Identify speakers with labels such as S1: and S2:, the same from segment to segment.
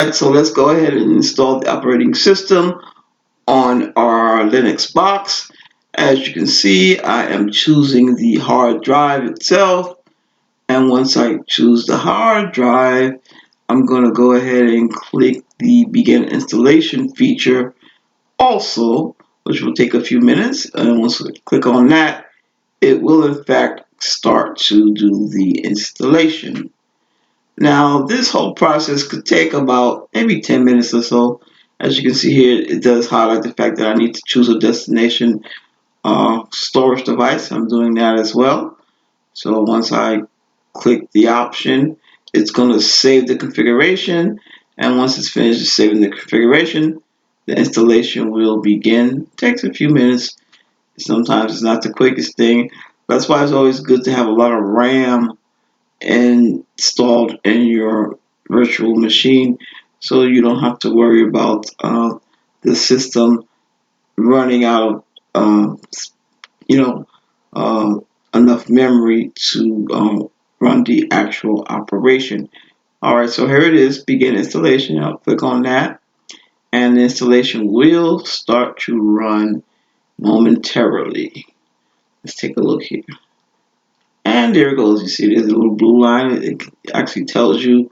S1: Alright, so let's go ahead and install the operating system on our Linux box. As you can see, I am choosing the hard drive itself. And once I choose the hard drive, I'm going to go ahead and click the begin installation feature also, which will take a few minutes. And once I click on that, it will in fact start to do the installation. Now, this whole process could take about maybe 10 minutes or so. As you can see here, it does highlight the fact that I need to choose a destination storage device. I'm doing that as well. So once I click the option, it's going to save the configuration. And once it's finished saving the configuration, the installation will begin. It takes a few minutes. Sometimes it's not the quickest thing. That's why it's always good to have a lot of RAM installed in your virtual machine, so you don't have to worry about the system running out of you know uh, enough memory to run the actual operation. Alright, so here it is, begin installation. I'll click on that and the installation will start to run momentarily. Let's take a look here. And there it goes. You see there's a little blue line. It actually tells you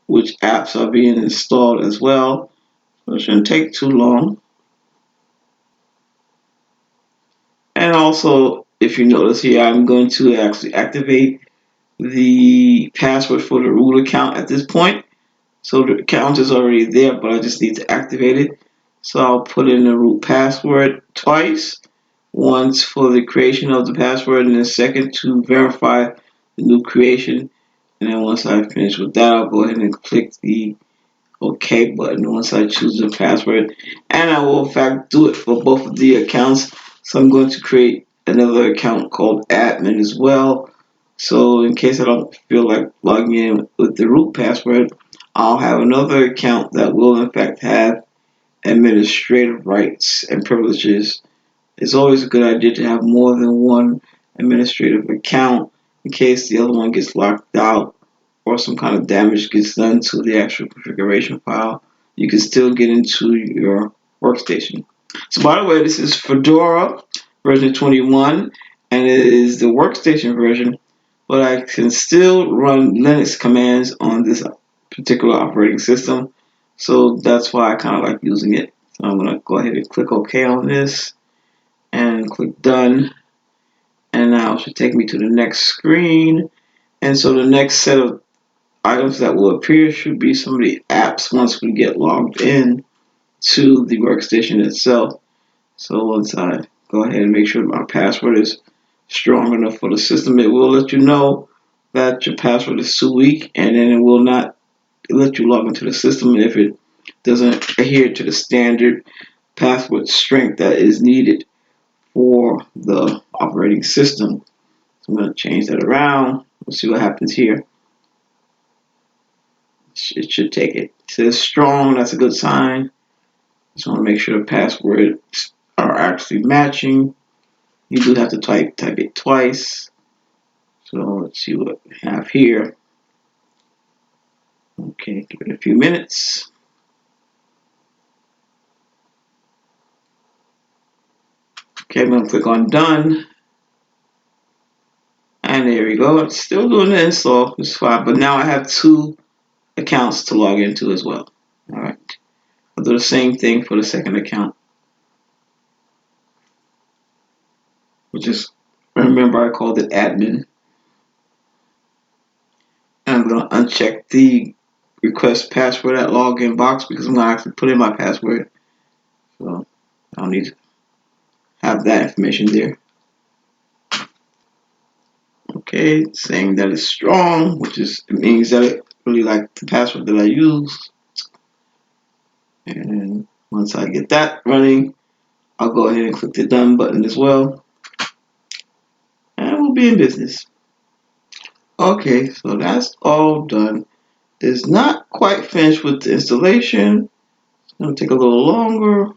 S1: which apps are being installed as well. So it shouldn't take too long. And also, if you notice here, I'm going to actually activate the password for the root account at this point. So the account is already there, but I just need to activate it. So I'll put in the root password twice. Once for the creation of the password, and then second to verify the new creation. And then once I finish with that, I'll go ahead and click the OK button once I choose the password. And I will in fact do it for both of the accounts. So I'm going to create another account called admin as well. So in case I don't feel like logging in with the root password, I'll have another account that will in fact have administrative rights and privileges. It's always a good idea to have more than one administrative account in case the other one gets locked out or some kind of damage gets done to the actual configuration file. You can still get into your workstation. So by the way, this is Fedora version 21 and it is the workstation version, but I can still run Linux commands on this particular operating system. So that's why I kind of like using it. So I'm going to go ahead and click OK on this and click done, and now it should take me to the next screen. And so the next set of items that will appear should be some of the apps once we get logged in to the workstation itself. So once I go ahead and make sure my password is strong enough for the system, it will let you know that your password is too weak, and then it will not let you log into the system if it doesn't adhere to the standard password strength that is needed for the operating system. So I'm going to change that around. We'll see what happens here. It should take it. It says strong. That's a good sign. Just want to make sure the passwords are actually matching. You do have to type it twice. So let's see what we have here. Okay, give it a few minutes. Okay, I'm going to click on done. And there we go. It's still doing the install. It's fine. But now I have two accounts to log into as well. All right. I'll do the same thing for the second account. Which is, remember I called it admin. And I'm going to uncheck the request password at login box because I'm going to actually put in my password. So I don't need to have that information there. Okay, saying that it's strong, which is it means that it really like the password that I use. And once I get that running, I'll go ahead and click the done button as well. And we'll be in business. Okay, so that's all done. It's not quite finished with the installation. It's going to take a little longer.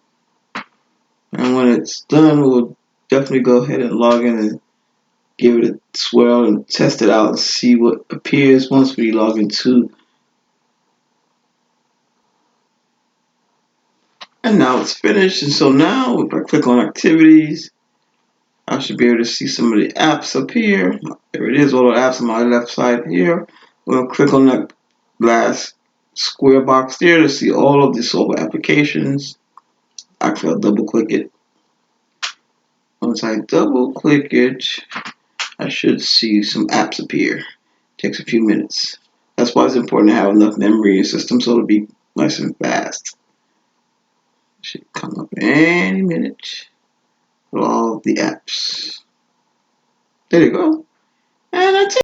S1: And when it's done, we'll definitely go ahead and log in and give it a swirl and test it out and see what appears once we log into And now it's finished. And so now if I click on activities, I should be able to see some of the apps up here. There it is, all the apps on my left side here. We'll click on that last square box there to see all of the solar applications. Actually, I'll double click it. Once I double click it, I should see some apps appear. Takes a few minutes. That's why it's important to have enough memory in your system so it'll be nice and fast. Should come up any minute with all the apps. There you go. And that's it.